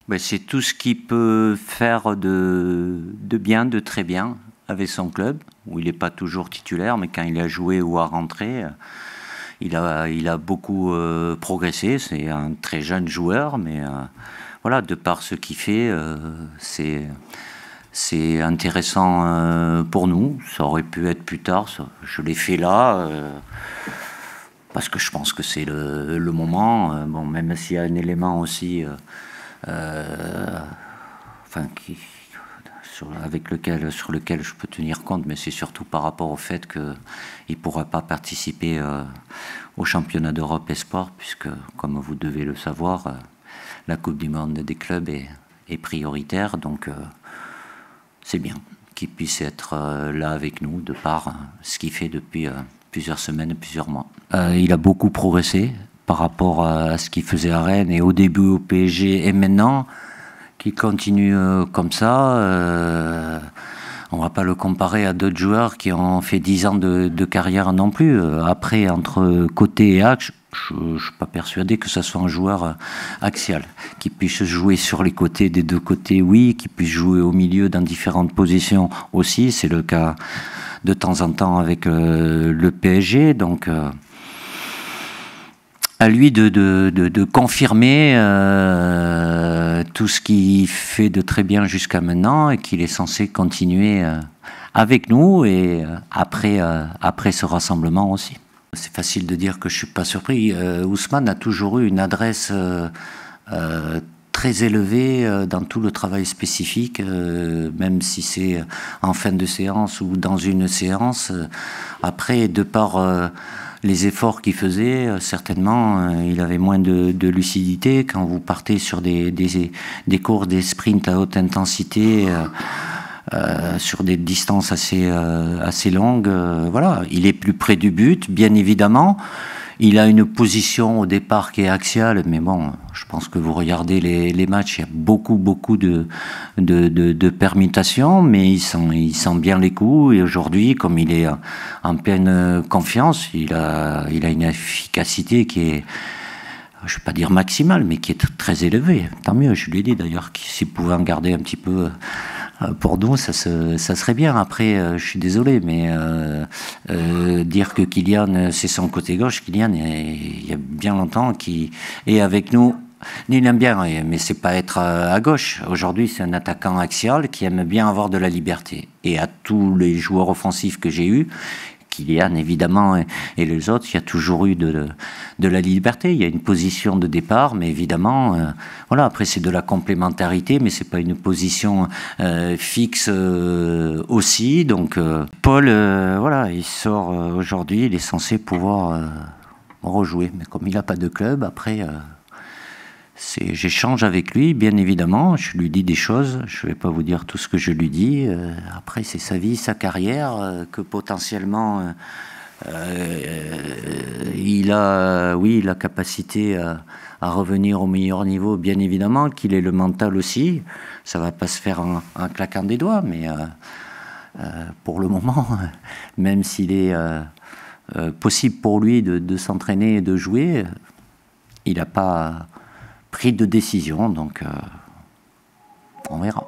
Ben, c'est tout ce qu'il peut faire de bien, de très bien avec son club, où il n'est pas toujours titulaire, mais quand il a joué ou a rentré, il a beaucoup progressé. C'est un très jeune joueur, mais voilà, de par ce qu'il fait, c'est intéressant pour nous. Ça aurait pu être plus tard. Je l'ai fait là. Parce que je pense que c'est le moment. Bon, même s'il y a un élément aussi enfin, sur lequel je peux tenir compte, mais c'est surtout par rapport au fait qu'il ne pourra pas participer au championnat d'Europe Espoir, puisque, comme vous devez le savoir, la Coupe du Monde des clubs est prioritaire. Donc, c'est bien qu'il puisse être là avec nous, de par ce qu'il fait depuis plusieurs semaines, plusieurs mois. Il a beaucoup progressé par rapport à ce qu'il faisait à Rennes et au début au PSG et maintenant, qu'il continue comme ça. On ne va pas le comparer à d'autres joueurs qui ont fait 10 ans de carrière non plus. Après, entre côté et axe, je ne suis pas persuadé que ce soit un joueur axial, qui puisse jouer sur les côtés des deux côtés, oui, qui puisse jouer au milieu dans différentes positions aussi. C'est le cas de temps en temps avec le PSG. Donc, à lui de confirmer tout ce qu'il fait de très bien jusqu'à maintenant et qu'il est censé continuer avec nous et après ce rassemblement aussi. C'est facile de dire que je ne suis pas surpris. Ousmane a toujours eu une adresse très élevée dans tout le travail spécifique, même si c'est en fin de séance ou dans une séance. Après, de par les efforts qu'il faisait, certainement, il avait moins de lucidité. Quand vous partez sur des courses, des sprints à haute intensité, sur des distances assez longues, voilà, il est plus près du but, bien évidemment. Il a une position au départ qui est axiale, mais bon, je pense que vous regardez les matchs, il y a beaucoup de permutations, mais il sent bien les coups. Et aujourd'hui, comme il est en pleine confiance, il a une efficacité qui est, je ne vais pas dire maximale, mais qui est très élevée. Tant mieux, je lui ai dit d'ailleurs qu'il s'il pouvait en garder un petit peu. Pour nous, ça serait bien. Après, je suis désolé, mais dire que Kylian, c'est son côté gauche, Kylian, il y a bien longtemps qu'il est avec nous. Il aime bien, mais c'est pas être à gauche. Aujourd'hui, c'est un attaquant axial qui aime bien avoir de la liberté. Et à tous les joueurs offensifs que j'ai eus, Kylian évidemment et les autres, il y a toujours eu de la liberté. Il y a une position de départ, mais évidemment, voilà. Après c'est de la complémentarité, mais c'est pas une position fixe aussi. Donc Paul, voilà, il sort aujourd'hui, il est censé pouvoir rejouer, mais comme il n'a pas de club, après. J'échange avec lui, bien évidemment, je lui dis des choses, je ne vais pas vous dire tout ce que je lui dis. Après, c'est sa vie, sa carrière, que potentiellement, il a, oui, la capacité à revenir au meilleur niveau, bien évidemment, qu'il ait le mental aussi. Ça ne va pas se faire en claquant des doigts, mais pour le moment, même s'il est possible pour lui de s'entraîner et de jouer, il n'a pas pris de décision, donc on verra.